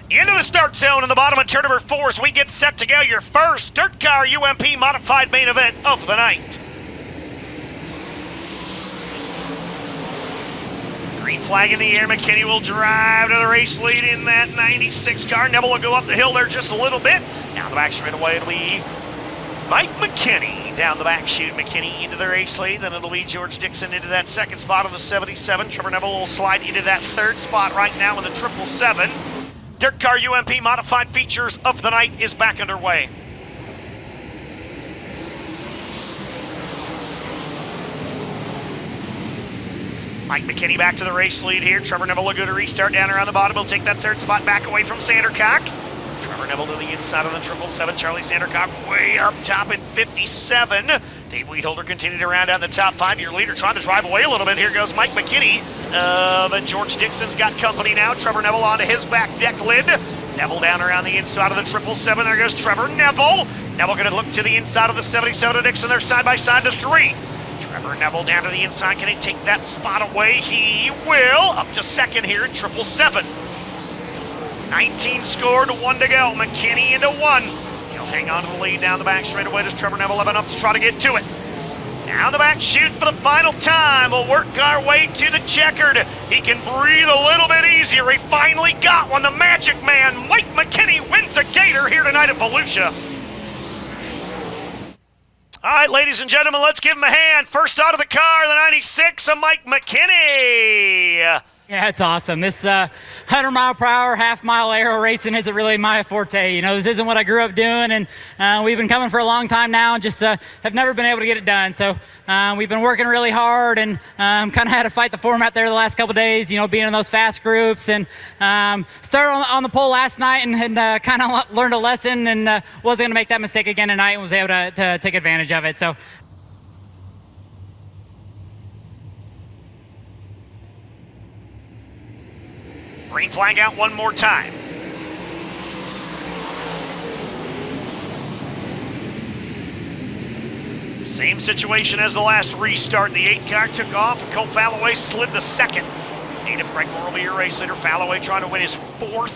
Into the start zone in the bottom of turn number 4 as we get set to go your first DIRTcar UMP modified main event of the night. Green flag in the air. McKinney will drive to the race lead in that 96 car. Neville will go up the hill there just a little bit. Down the back straightaway it'll be Mike McKinney. Down the back chute, McKinney into the race lead. Then it'll be George Dixon into that second spot of the 77. Trevor Neville will slide into that third spot right now with a 777. DIRTcar UMP modified features of the night is back underway. Mike McKinney back to the race lead here. Trevor Neville will go to restart down around the bottom. He'll take that third spot back away from Sandercock. Trevor Neville to the inside of the 777. Charlie Sandercock way up top in 57. Dave Weedholder continued to round out the top 5. Your leader trying to drive away a little bit. Here goes Mike McKinney. But George Dixon's got company now. Trevor Neville onto his back deck lid. Neville down around the inside of the 777. There goes Trevor Neville. Neville going to look to the inside of the 77 to Dixon. They're side by side to 3. Trevor Neville down to the inside. Can he take that spot away? He will. Up to second here at 777. 19 scored, 1 to go. McKinney into 1. He'll hang on to the lead down the back straightaway. Does Trevor Neville have enough to try to get to it? Down the back chute for the final time. We'll work our way to the checkered. He can breathe a little bit easier. He finally got one. The Magic Man, Mike McKinney, wins a Gator here tonight at Volusia. All right, ladies and gentlemen, let's give him a hand. First out of the car, the 96 of Mike McKinney. Yeah, it's awesome. This 100-mile-per-hour, half-mile aero racing isn't really my forte. You know, this isn't what I grew up doing, and we've been coming for a long time now and just have never been able to get it done. So we've been working really hard and kind of had to fight the format there the last couple days, you know, being in those fast groups. And started on the pole last night and kind of learned a lesson and wasn't going to make that mistake again tonight and was able to take advantage of it. So. Green flag out one more time. Same situation as the last restart. The 8 car took off and Cole Falloway slid to second. Native Greg Moore will be your race leader. Falloway trying to win his 4th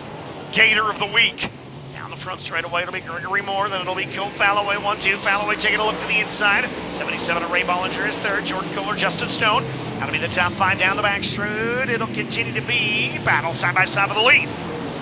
Gator of the week. Down the front straightaway it'll be Gregory Moore, then it'll be Cole Falloway 1-2. Falloway taking a look to the inside. 77 of Ray Bollinger is 3rd. Jordan Kohler, Justin Stone. That'll be the top 5 down the back straight. It'll continue to be battle side by side with the lead.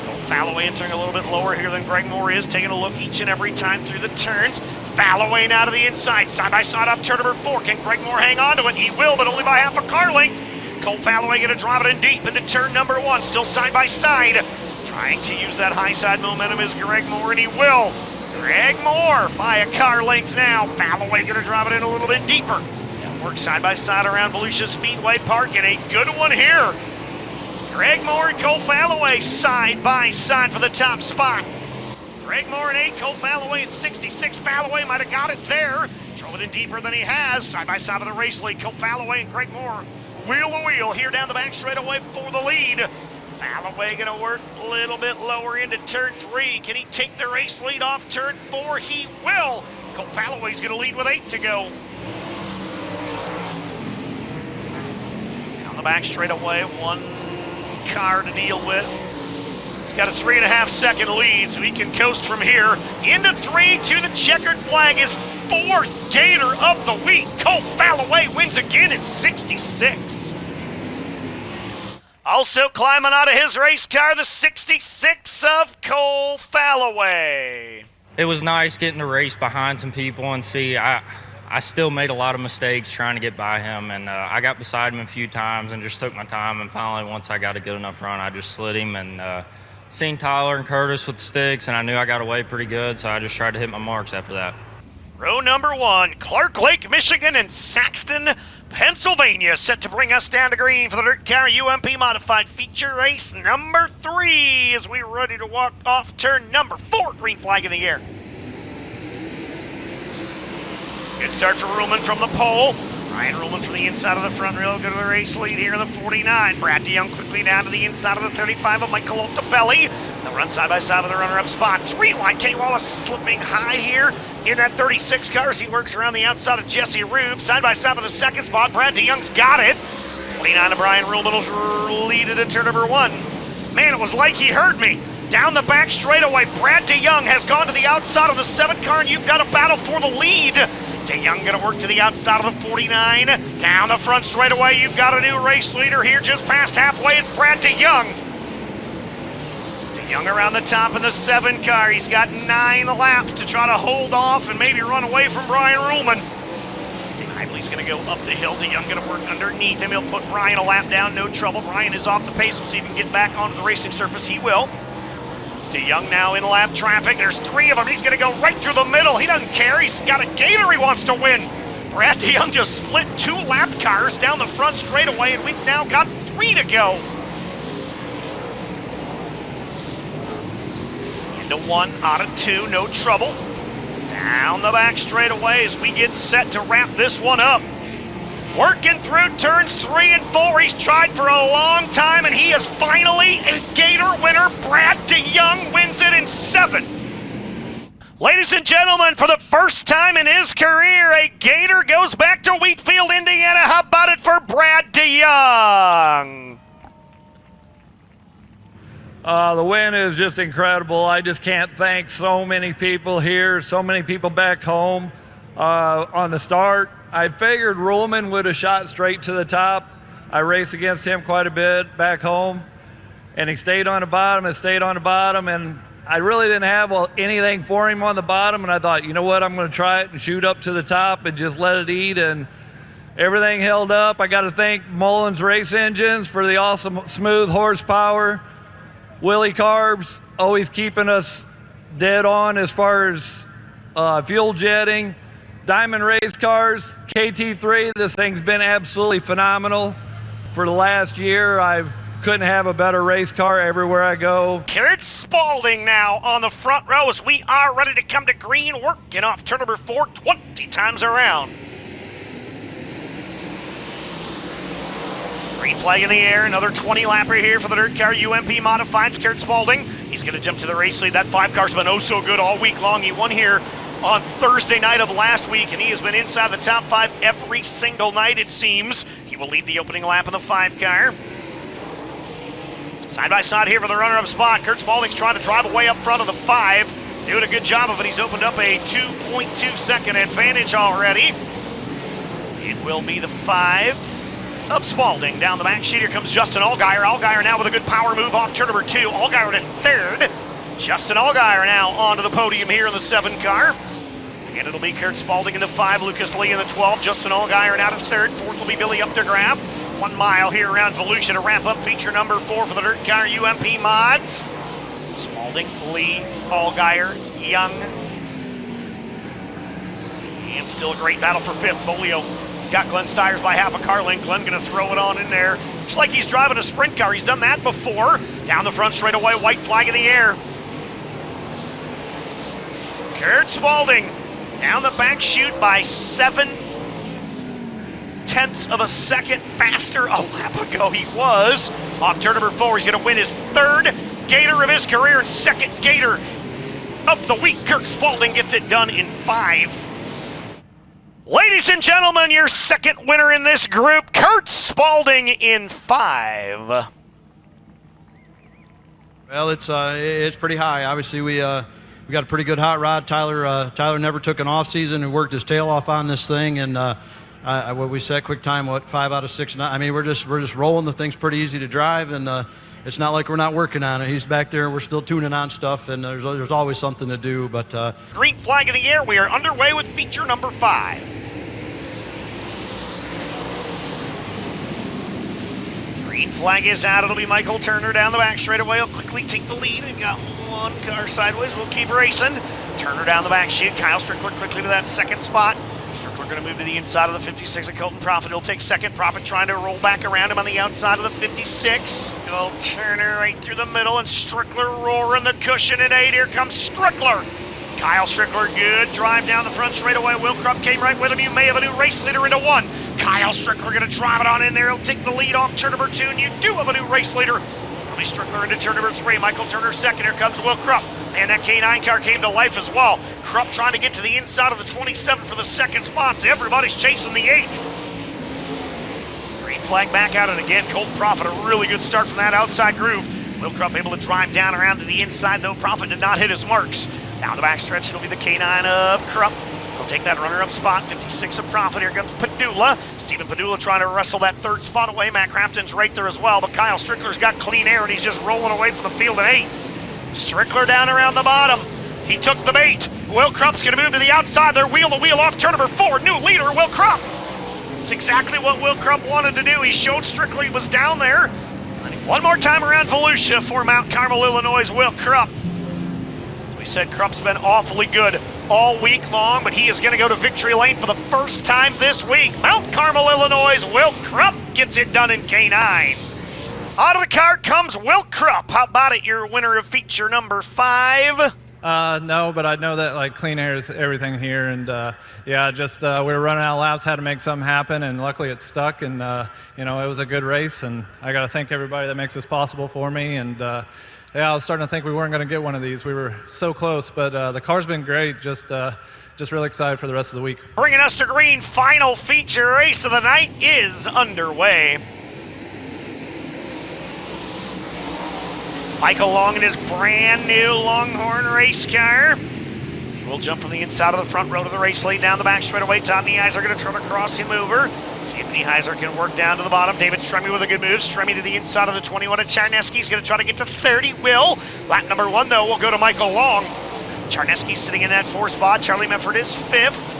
Cole Falloway entering a little bit lower here than Greg Moore is, taking a look each and every time through the turns. Falloway now to the inside, side by side off turn number 4. Can Greg Moore hang on to it? He will, but only by half a car length. Cole Falloway going to drive it in deep into turn number 1, still side by side. Trying to use that high side momentum is Greg Moore, and he will. Greg Moore by a car length now. Falloway going to drive it in a little bit deeper. Work side by side around Volusia Speedway Park, and a good one here. Greg Moore and Cole Falloway side by side for the top spot. Greg Moore in 8, Cole Falloway in 66. Falloway might have got it there. Drove it in deeper than he has. Side by side of the race lead, Cole Falloway and Greg Moore. Wheel to wheel here down the back straightaway for the lead. Falloway going to work a little bit lower into turn 3. Can he take the race lead off turn 4? He will. Cole Falloway's going to lead with 8 to go. The back straightaway, 1 car to deal with. He's got a 3.5-second lead, so he can coast from here. Into 3 to the checkered flag, his 4th Gator of the week. Cole Falloway wins again at 66. Also climbing out of his race car, the 66 of Cole Falloway. It was nice getting to race behind some people and see I still made a lot of mistakes trying to get by him, and I got beside him a few times and just took my time, and finally once I got a good enough run I just slid him and seen Tyler and Curtis with the sticks, and I knew I got away pretty good, so I just tried to hit my marks after that. Row number 1, Clark Lake, Michigan and Saxton, Pennsylvania set to bring us down to green for the DIRTcar UMP modified feature race number 3 as we're ready to walk off turn number 4. Green flag in the air. Good start for Ruhlman from the pole. Ryan Ruhlman from the inside of the front rail. Go to the race lead here in the 49. Brad DeYoung quickly down to the inside of the 35 of Michael Otabelli. They'll run side by side with the runner-up spot. 3 wide. Kenny Wallace slipping high here in that 36 car as he works around the outside of Jesse Rube. Side by side with the second spot. Brad DeYoung's got it. 29 of Brian Ruhlman will lead it at turn number 1. Man, it was like he heard me. Down the back straightaway, Brad DeYoung has gone to the outside of the 7 car, and you've got a battle for the lead. DeYoung gonna work to the outside of the 49. Down the front straightaway, you've got a new race leader here just past halfway. It's Brad DeYoung. DeYoung around the top of the 7 car. He's got 9 laps to try to hold off and maybe run away from Brian Ruhlman. He's going to go up the hill. DeYoung going to work underneath him. He'll put Brian a lap down, no trouble. Brian is off the pace. We'll see if he can get back onto the racing surface. He will. DeYoung now in lap traffic. There's 3 of them. He's going to go right through the middle. He doesn't care. He's got a gator he wants to win. Brad DeYoung just split 2 lap cars down the front straightaway, and we've now got 3 to go. Into 1 out of 2, no trouble. Down the back straightaway as we get set to wrap this one up. Working through turns 3 and 4. He's tried for a long time, and he is finally a Gator winner. Brad DeYoung wins it in 7. Ladies and gentlemen, for the first time in his career, a Gator goes back to Wheatfield, Indiana. How about it for Brad DeYoung? The win is just incredible. I just can't thank so many people here, so many people back home on the start. I figured Ruhlman would have shot straight to the top. I raced against him quite a bit back home, and he stayed on the bottom and stayed on the bottom, and I really didn't have anything for him on the bottom, and I thought, you know what, I'm going to try it and shoot up to the top and just let it eat, and everything held up. I got to thank Mullins Race Engines for the awesome smooth horsepower. Willie Carbs always keeping us dead on as far as fuel jetting. Diamond Race Cars, KT3, this thing's been absolutely phenomenal. For the last year, I couldn't have a better race car everywhere I go. Kurt Spalding now on the front row as we are ready to come to green, working off turn number 4 20 times around. Green flag in the air, another 20 lapper here for the DIRTcar UMP Modifieds. Kurt Spalding, he's going to jump to the race lead. That 5 car's been oh so good all week long. He won here on Thursday night of last week, and he has been inside the top 5 every single night, it seems. He will lead the opening lap in the 5 car. Side by side here for the runner-up spot. Kurt Spalding's trying to drive away up front of the 5. Doing a good job of it. He's opened up a 2.2 second advantage already. It will be the 5 of Spalding. Down the back sheet, here comes Justin Allgaier. Allgaier now with a good power move off turn number 2. Allgaier to 3rd. Justin Allgaier now onto the podium here in the 7 car. And it'll be Kurt Spalding in the 5, Lucas Lee in the 12, Justin Allgaier now to 3rd. 4th will be Billy Updegraff. 1 mile here around Volusia to wrap up feature number 4 for the DIRTcar UMP mods. Spalding, Lee, Allgaier, Young. And still a great battle for 5th. Bolio has got Glenn Stiers by half a car length. Glenn gonna throw it on in there. Looks like he's driving a sprint car. He's done that before. Down the front straightaway, white flag in the air. Kurt Spalding down the back chute by 7/10 of a second faster a lap ago he was. Off turn number 4, he's gonna win his 3rd Gator of his career and 2nd Gator of the week. Kurt Spalding gets it done in 5. Ladies and gentlemen, your 2nd winner in this group, Kurt Spalding in 5. Well, it's pretty high. Obviously, we got a pretty good hot rod. Tyler never took an off season and worked his tail off on this thing. And what we set quick time, 5 out of 6. I mean, we're just rolling. The thing's pretty easy to drive, and it's not like we're not working on it. He's back there. We're still tuning on stuff, and there's always something to do. But green flag in the air. We are underway with feature number 5. Green flag is out. It'll be Michael Turner down the back straightaway. He'll quickly take the lead and got 1 car sideways. We'll keep racing. Turner down the back chute. Kyle Strickler quickly to that 2nd spot. Strickler going to move to the inside of the 56 of Colton Profit. He'll take 2nd. Profit trying to roll back around him on the outside of the 56. Go Turner right through the middle, and Strickler roaring the cushion at 8. Here comes Strickler. Kyle Strickler, good drive down the front straightaway. Will Krupp came right with him. You may have a new race leader into 1. Kyle Strickler going to drive it on in there. He'll take the lead off turn number 2, and you do have a new race leader. Billy Strickler into turn number 3. Michael Turner 2nd. Here comes Will Krupp. And that K9 car came to life as well. Krupp trying to get to the inside of the 27 for the 2nd spots. Everybody's chasing the 8. Green flag back out, and again, Colton Profit, a really good start from that outside groove. Will Krupp able to drive down around to the inside, though. Profit did not hit his marks. Down the backstretch, it'll be the K9 of Krupp. He'll take that runner-up spot. 56 of Profit. Here comes Padula. Stephen Padula trying to wrestle that third spot away. Matt Crafton's right there as well, but Kyle Strickler's got clean air, and he's just rolling away from the field at 8. Strickler down around the bottom. He took the bait. Will Krupp's going to move to the outside there. Wheel-to-wheel off turn number 4. New leader, Will Krupp. It's exactly what Will Krupp wanted to do. He showed Strickler he was down there. One more time around Volusia for Mount Carmel, Illinois' Will Krupp. As we said, Krupp's been awfully good all week long, but he is going to go to victory lane for the first time this week. Mount Carmel, Illinois' Will Krupp gets it done in K9. Out of the car comes Will Krupp. How about it, your winner of feature number 5? No, but I know that like clean air is everything here, and yeah, just we were running out of laps, had to make something happen, and luckily it stuck, and you know, it was a good race, and I got to thank everybody that makes this possible for me, and yeah, I was starting to think we weren't going to get one of these. We were so close, but the car's been great. Just really excited for the rest of the week. Bringing us to green, final feature race of the night is underway. Michael Long in his brand new Longhorn race car. He will jump from the inside of the front row to the race lead down the back straightaway. Todd Nieheiser going to turn across him over. See if Nieheiser can work down to the bottom. David Stremme with a good move. Stremme to the inside of the 21 of Charneski's going to try to get to 30. Will. Lap number 1 though will go to Michael Long. Charneski sitting in that 4th spot. Charlie Mefford is 5th.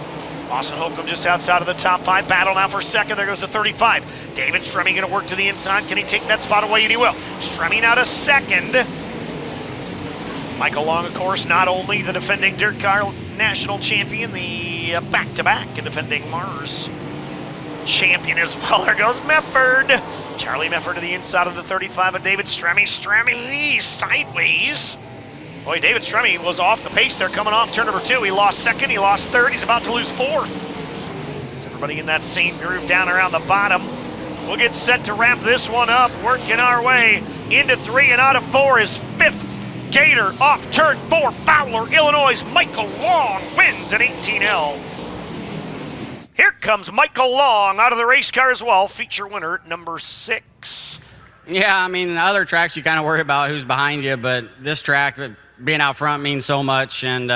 Austin Holcomb just outside of the top 5. Battle now for 2nd. There goes the 35. David Stremme going to work to the inside. Can he take that spot away? And he will. Stremme now to 2nd. Michael Long, of course, not only the defending DIRTcar National Champion, the back-to-back and defending Mars Champion as well. There goes Mefford. Charlie Mefford to the inside of the 35 of David Stremme. Stremme sideways. Boy, David Stremme was off the pace there coming off turn number 2. He lost 2nd, he lost 3rd, he's about to lose 4th. Is everybody in that same groove down around the bottom? We'll get set to wrap this one up, working our way into 3 and out of 4 is 5th Gator off turn 4. Fowler, Illinois' Michael Long wins at 18L. Here comes Michael Long out of the race car as well, feature winner number 6. Yeah, I mean, other tracks you kind of worry about who's behind you, but this track, being out front means so much. And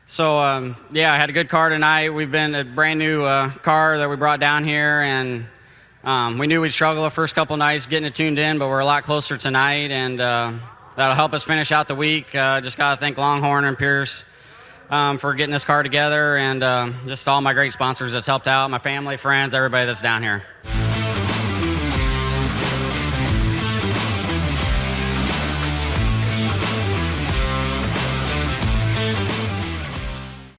so, yeah, I had a good car tonight. We've been a brand new car that we brought down here, and we knew we'd struggle the first couple nights getting it tuned in, but we're a lot closer tonight, and that'll help us finish out the week. Just got to thank Longhorn and Pierce for getting this car together, and just all my great sponsors that's helped out, my family, friends, everybody that's down here.